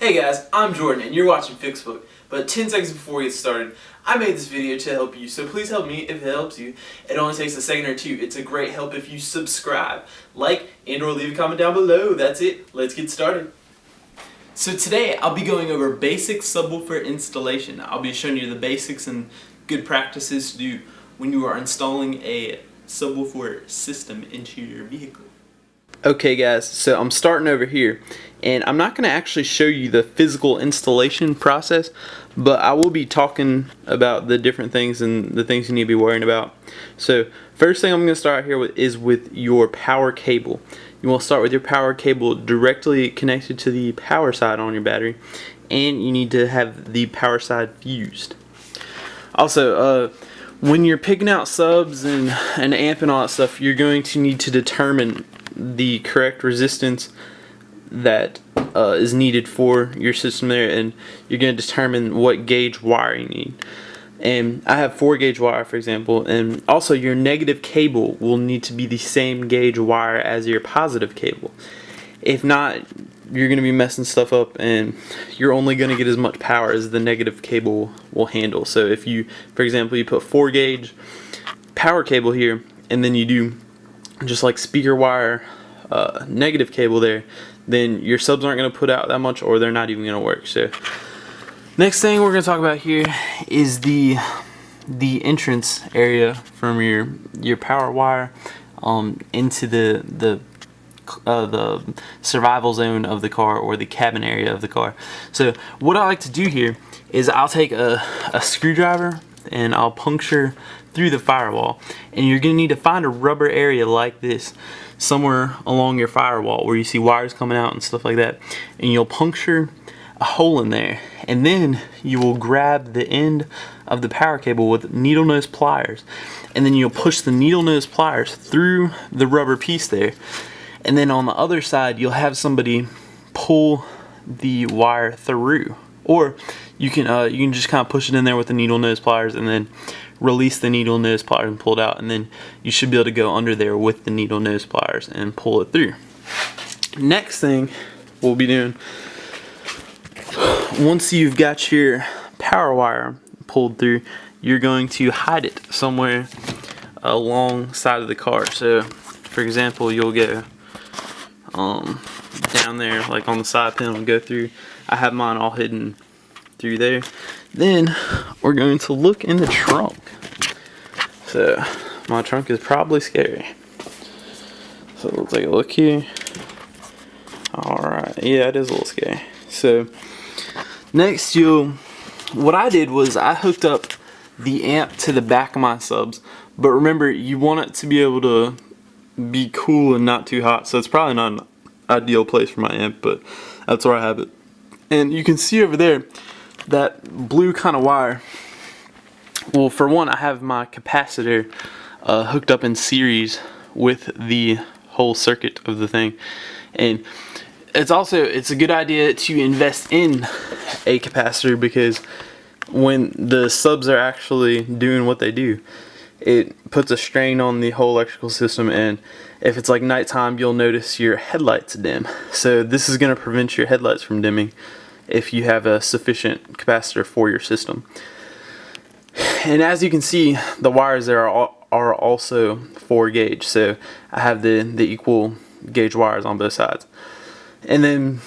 Hey guys, I'm Jordan and you're watching Fixbook. But 10 seconds before we get started, I made this video to help you, so please help me if it helps you. It only takes a second or two. It's a great help if you subscribe, like, and or leave a comment down below. That's it. Let's get started. So today I'll be going over basic subwoofer installation. I'll be showing you the basics and good practices to do when you are installing a subwoofer system into your vehicle. Okay guys, so I'm starting over here, and I'm not going to actually show you the physical installation process, but I will be talking about the different things and the things you need to be worrying about. So first thing I'm going to start here with is with your power cable. You want to start with your power cable directly connected to the power side on your battery, and you need to have the power side fused. Also, when you're picking out subs and amp and all that stuff, you're going to need to determine the correct resistance that is needed for your system there, and you're going to determine what gauge wire you need. And I have 4 gauge wire, for example, and also your negative cable will need to be the same gauge wire as your positive cable. If not, you're going to be messing stuff up and you're only going to get as much power as the negative cable will handle. So if you, for example, you put 4 gauge power cable here, and then you do just like speaker wire negative cable there, then your subs aren't going to put out that much, or they're not even going to work. So next thing we're going to talk about here is the entrance area from your power wire into the survival zone of the car, or the cabin area of the car. So what I like to do here is I'll take a screwdriver and I'll puncture through the firewall, and you're going to need to find a rubber area like this somewhere along your firewall where you see wires coming out and stuff like that, and you'll puncture a hole in there, and then you will grab the end of the power cable with needle nose pliers, and then you'll push the needle nose pliers through the rubber piece there, and then on the other side you'll have somebody pull the wire through, or you can just kind of push it in there with the needle nose pliers and then release the needle nose pliers and pull it out, and then you should be able to go under there with the needle nose pliers and pull it through. Next thing we'll be doing, once you've got your power wire pulled through, you're going to hide it somewhere alongside of the car. So for example, you'll go down there like on the side panel and go through. I have mine all hidden through there. Then we're going to look in the trunk. So my trunk is probably scary, so let's take a look here. Alright, yeah, it is a little scary. So next, what I did was I hooked up the amp to the back of my subs, but remember, you want it to be able to be cool and not too hot, so it's probably not an ideal place for my amp, but that's where I have it. And you can see over there that blue kind of wire. Well, for one, I have my capacitor hooked up in series with the whole circuit of the thing, and it's a good idea to invest in a capacitor, because when the subs are actually doing what they do, it puts a strain on the whole electrical system, and if it's like nighttime, you'll notice your headlights dim. So this is going to prevent your headlights from dimming if you have a sufficient capacitor for your system. And as you can see, the wires there are also 4 gauge, so I have the equal gauge wires on both sides. And then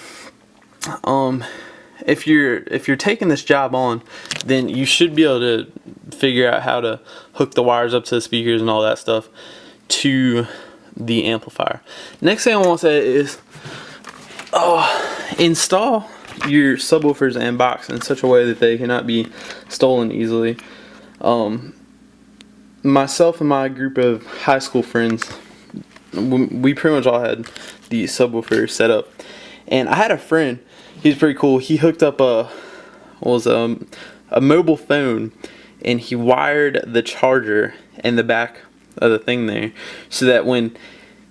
if you're taking this job on, then you should be able to figure out how to hook the wires up to the speakers and all that stuff to the amplifier. Next thing I want to say is install your subwoofers and box in such a way that they cannot be stolen easily. Myself and my group of high school friends, we pretty much all had the subwoofer set up, and I had a friend, he's pretty cool. He hooked up a mobile phone, and he wired the charger in the back of the thing there, so that when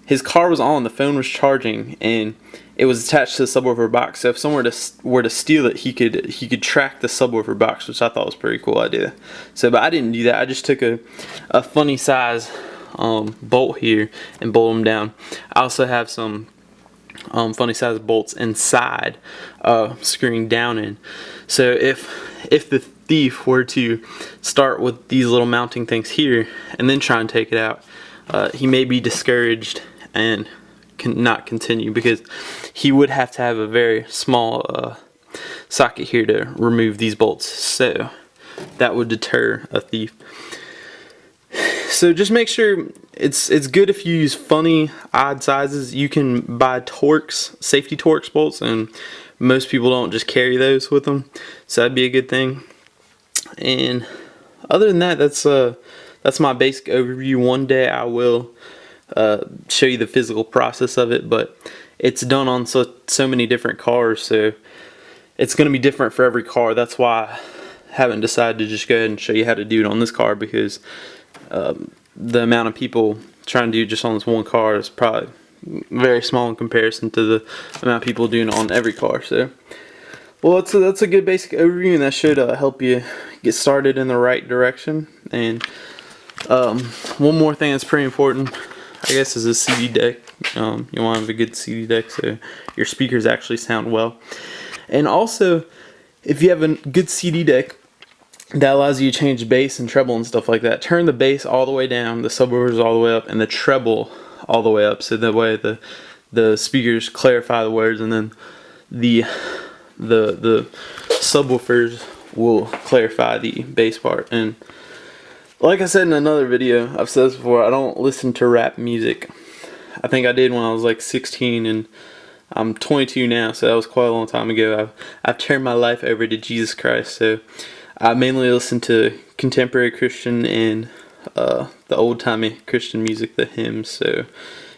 his car was on, the phone was charging, and it was attached to the subwoofer box. So if someone were to steal it, he could track the subwoofer box, which I thought was a pretty cool idea. So, but I didn't do that. I just took a funny size bolt here and bolt them down. I also have some funny size bolts inside, screwing down in. So if the thief were to start with these little mounting things here and then try and take it out, he may be discouraged and cannot continue, because he would have to have a very small socket here to remove these bolts. So that would deter a thief. So just make sure it's good if you use funny odd sizes. You can buy Torx, safety Torx bolts, and most people don't just carry those with them, so that'd be a good thing. And other than that, that's my basic overview. One day I will show you the physical process of it, but it's done on so many different cars, so it's going to be different for every car. That's why I haven't decided to just go ahead and show you how to do it on this car, because the amount of people trying to do it just on this one car is probably very small in comparison to the amount of people doing it on every car. So, well, that's a good basic overview, and that should help you get started in the right direction. And one more thing that's pretty important, I guess, is a CD deck. You want to have a good CD deck so your speakers actually sound well. And also, if you have a good CD deck that allows you to change bass and treble and stuff like that, turn the bass all the way down, the subwoofers all the way up, and the treble all the way up, so that way the speakers clarify the words, and then the subwoofers will clarify the bass part. And like I said in another video, I've said this before, I don't listen to rap music. I think I did when I was like 16, and I'm 22 now, so that was quite a long time ago. I've turned my life over to Jesus Christ, so I mainly listen to contemporary Christian and the old-timey Christian music, the hymns. So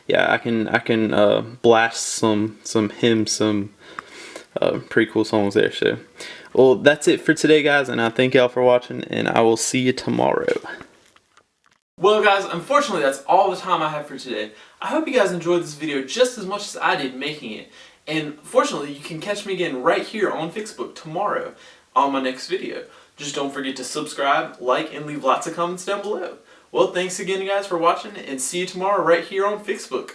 yeah, I can blast some hymns, some pretty cool songs there. So, well, that's it for today, guys, and I thank y'all for watching, and I will see you tomorrow. Well, guys, unfortunately that's all the time I have for today. I hope you guys enjoyed this video just as much as I did making it. And fortunately, you can catch me again right here on Fixbook tomorrow on my next video. Just don't forget to subscribe, like, and leave lots of comments down below. Well, thanks again, guys, for watching, and see you tomorrow right here on Fixbook.